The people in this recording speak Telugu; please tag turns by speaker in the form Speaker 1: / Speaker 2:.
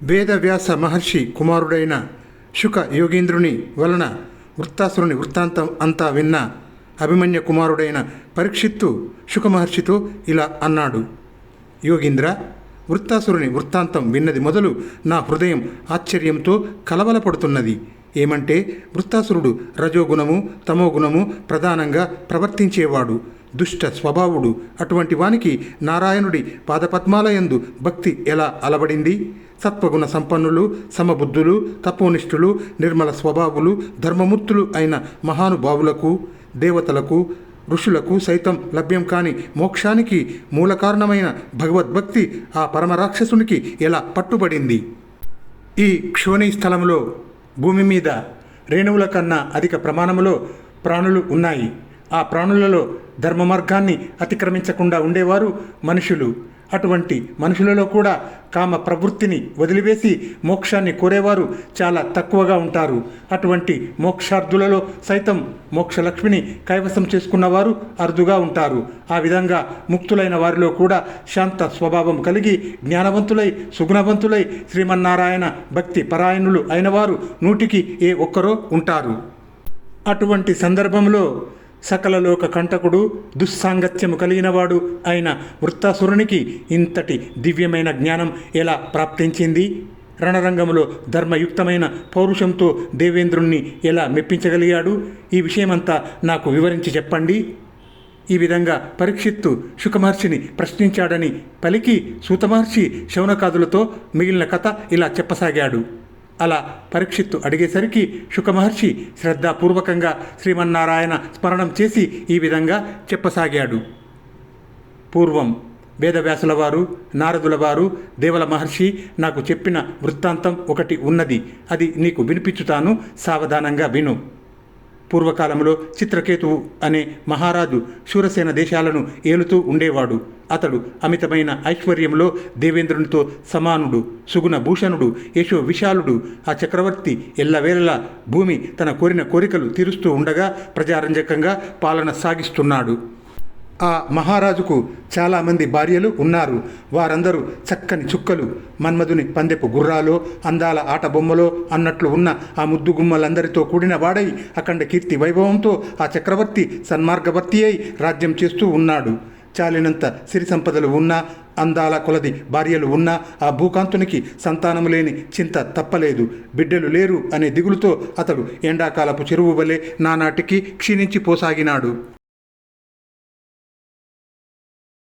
Speaker 1: వేదవ్యాస మహర్షి కుమారుడైన శుక యోగీంద్రుని వలన వృత్తాసురుని వృత్తాంతం అంతా విన్న అభిమన్య కుమారుడైన పరీక్షిత్తు శుకమహర్షితో ఇలా అన్నాడు. యోగీంద్ర, వృత్తాసురుని వృత్తాంతం విన్నది మొదలు నా హృదయం ఆశ్చర్యంతో కలవలపడుతున్నది. ఏమంటే, వృత్తాసురుడు రజోగుణము తమోగుణము ప్రధానంగా ప్రవర్తించేవాడు, దుష్ట స్వభావుడు. అటువంటి వానికి నారాయణుడి పాదపద్మాలయందు భక్తి ఎలా అలవడింది? సత్వగుణ సంపన్నులు, సమబుద్ధులు, తపోనిష్ఠులు, నిర్మల స్వభావులు, ధర్మమూర్తులు అయిన మహానుభావులకు, దేవతలకు, ఋషులకు సైతం లభ్యం కాని మోక్షానికి మూల కారణమైన భగవద్భక్తి ఆ పరమరాక్షసునికి ఎలా పట్టుబడింది? ఈ క్షోణి స్థలంలో భూమి మీద రేణువుల కన్నా అధిక ప్రమాణములో ప్రాణులు ఉన్నాయి. ఆ ప్రాణులలో ధర్మ మార్గాన్ని అతిక్రమించకుండా ఉండేవారు మనుషులు. అటువంటి మనుషులలో కూడా కామ ప్రవృత్తిని వదిలివేసి మోక్షాన్ని కోరేవారు చాలా తక్కువగా ఉంటారు. అటువంటి మోక్షార్థులలో సైతం మోక్షలక్ష్మిని కైవసం చేసుకున్నవారు అరుదుగా ఉంటారు. ఆ విధంగా ముక్తులైన వారిలో కూడా శాంత స్వభావం కలిగి జ్ఞానవంతులై సుగుణవంతులై శ్రీమన్నారాయణ భక్తి పరాయణులు అయినవారు నూటికి ఏ ఒక్కరో ఉంటారు. అటువంటి సందర్భంలో సకల లోక కంటకుడు, దుస్సాంగత్యము కలిగినవాడు అయిన వృత్తాసురునికి ఇంతటి దివ్యమైన జ్ఞానం ఎలా ప్రాప్తించింది? రణరంగములో ధర్మయుక్తమైన పౌరుషంతో దేవేంద్రుణ్ణి ఎలా మెప్పించగలిగాడు? ఈ విషయమంతా నాకు వివరించి చెప్పండి. ఈ విధంగా పరీక్షిత్తు శుకమహర్షిని ప్రశ్నించాడని పలికి సూతమహర్షి శౌనకాదులతో మిగిలిన కథ ఇలా చెప్పసాగాడు. అలా పరీక్షిత్తు అడిగేసరికి శుకమహర్షి శ్రద్ధాపూర్వకంగా శ్రీమన్నారాయణ స్మరణం చేసి ఈ విధంగా చెప్పసాగాడు. పూర్వం వేదవ్యాసుల వారు, నారదుల వారు, దేవల మహర్షి నాకు చెప్పిన వృత్తాంతం ఒకటి ఉన్నది. అది నీకు వినిపించుతాను, సావధానంగా విను. పూర్వకాలంలో చిత్రకేతువు అనే మహారాజు శూరసేన దేశాలను ఏలుతూ ఉండేవాడు. అతడు అమితమైన ఐశ్వర్యంలో దేవేంద్రునితో సమానుడు, సుగుణ భూషణుడు, యశో విశాలుడు. ఆ చక్రవర్తి ఎల్లవేళలా భూమి తన కోరిన కోరికలు తీరుస్తూ ఉండగా ప్రజారంజకంగా పాలన సాగిస్తున్నాడు. ఆ మహారాజుకు చాలామంది భార్యలు ఉన్నారు. వారందరూ చక్కని చుక్కలు, మన్మధుని పందెపు గుర్రాలో, అందాల ఆట బొమ్మలో అన్నట్లు ఉన్న ఆ ముద్దు గుమ్మలందరితో కూడిన వాడై అఖండ కీర్తి వైభవంతో ఆ చక్రవర్తి సన్మార్గవర్తి అయి రాజ్యం చేస్తూ ఉన్నాడు. చాలినంత సిరి సంపదలు ఉన్నా, అందాల కొలది భార్యలు ఉన్నా ఆ భూకాంతునికి సంతానము లేని చింత తప్పలేదు. బిడ్డలు లేరు అనే దిగులుతో అతడు ఎండాకాలపు చెరువు వలె నానాటికి క్షీణించిపోసాగినాడు.